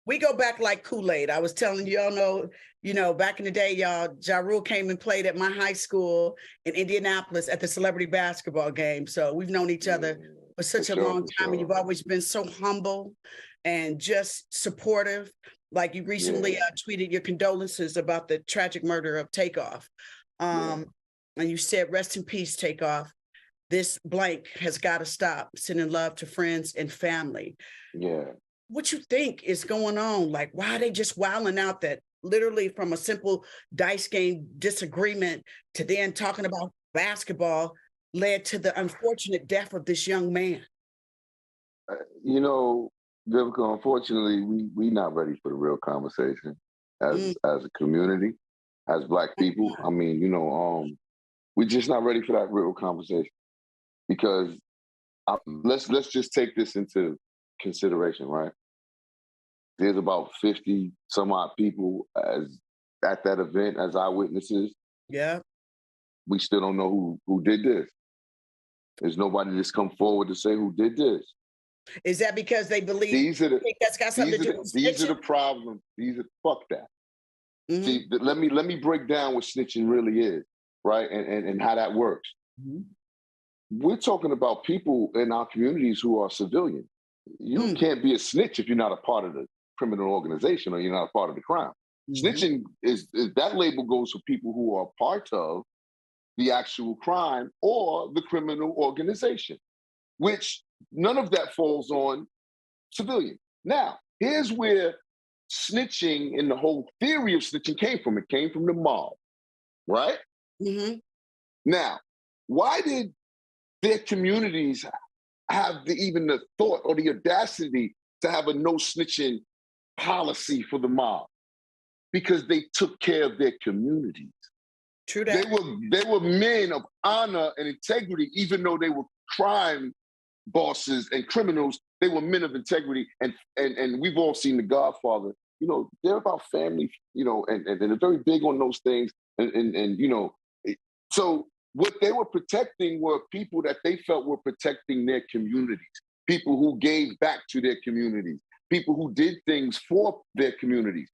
We go back like Kool-Aid. I was telling y'all back in the day, y'all, Ja Rule came and played at my high school in Indianapolis at the celebrity basketball game. So we've known each other for such a long time, and you've always been so humble and just supportive. Like you recently tweeted your condolences about the tragic murder of Takeoff. And you said, rest in peace, Takeoff. This blank has got to stop. Sending love to friends and family. Yeah. What you think is going on? Like, why are they just wilding out that literally from a simple dice game disagreement to then talking about basketball led to the unfortunate death of this young man? Vivica, unfortunately, we not ready for the real conversation as a community, as Black people. I mean, we're just not ready for that real conversation because let's just take this into consideration, right? There's about 50 some odd people at that event as eyewitnesses. Yeah. We still don't know who did this. There's nobody that's come forward to say who did this. Is that because they believe that's got something to do with snitching? These are the problems. Fuck that. See, let me break down what snitching really is, right? And how that works. We're talking about people in our communities who are civilian. You can't be a snitch if you're not a part of the criminal organization or you're not a part of the crime. Snitching is that label goes for people who are part of the actual crime or the criminal organization, which none of that falls on civilian. Now, here's where snitching and the whole theory of snitching came from. It came from the mob, right? Now, why did their communities have even the thought or the audacity to have a no snitching policy for the mob? Because they took care of their communities. True that. They were men of honor and integrity, even though they were crime bosses and criminals. They were men of integrity, and we've all seen The Godfather. They're about family, and they're very big on those things. So what they were protecting were people that they felt were protecting their communities, people who gave back to their communities, people who did things for their communities.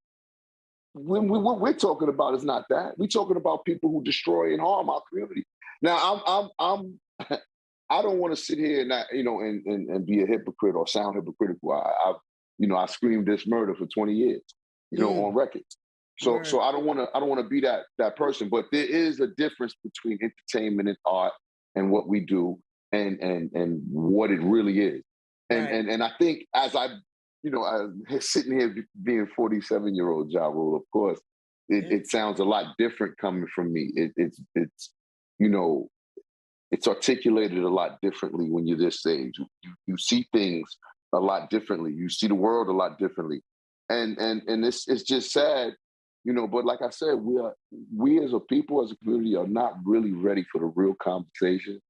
What we're talking about is not that. We're talking about people who destroy and harm our community. Now, I don't want to sit here and be a hypocrite or sound hypocritical. I screamed this murder for 20 years, on record. So I don't want to be that person. But there is a difference between entertainment and art and what we do and what it really is. And I think as I sitting here being 47-year-old Ja Rule, of course, it sounds a lot different coming from me. It's articulated a lot differently when you're this age. You see things a lot differently. You see the world a lot differently. And it's just sad, but like I said, we as a people, as a community, are not really ready for the real conversation.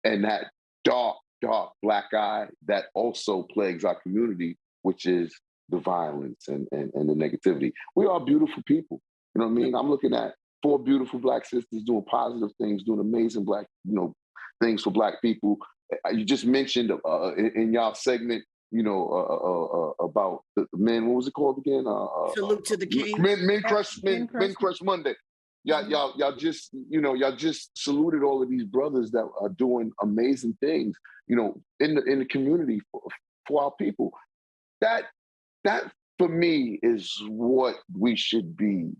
And that dark black eye that also plagues our community, which is the violence and the negativity. We are beautiful people. You know what I mean? I'm looking at 4 beautiful Black sisters doing positive things, doing amazing Black, things for Black people. You just mentioned in y'all segment, about the men. What was it called again? Salute to the King. Men Crush Monday. Y'all just saluted all of these brothers that are doing amazing things, in the community for our people. That for me is what we should be,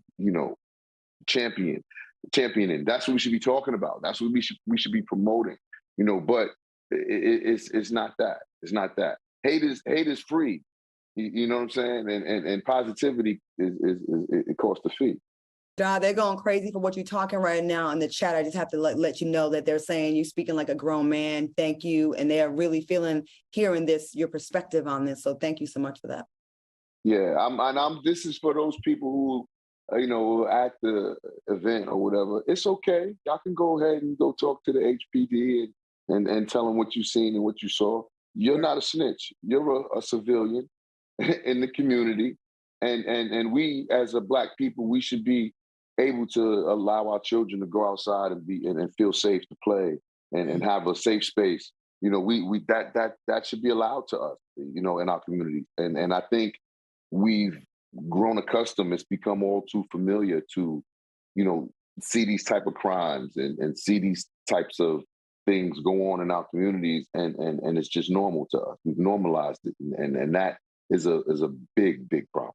championing. That's what we should be talking about. That's what we should be promoting. But it's not that. It's not that. Hate is free. You know what I'm saying? And positivity is it costs a fee. John, they're going crazy for what you're talking right now in the chat. I just have to let you know that they're saying you're speaking like a grown man. Thank you. And they are really hearing your perspective on this. So thank you so much for that. Yeah, this is for those people who, at the event or whatever. It's okay. Y'all can go ahead and go talk to the HPD and tell them what you've seen and what you saw. You're not a snitch. You're a civilian in the community. And we, as a Black people, we should be able to allow our children to go outside and feel safe to play and have a safe space. That should be allowed to us, in our community. And I think, we've grown accustomed, it's become all too familiar to, you know, see these type of crimes and see these types of things go on in our communities, and it's just normal to us. We've normalized it, and that is a big problem.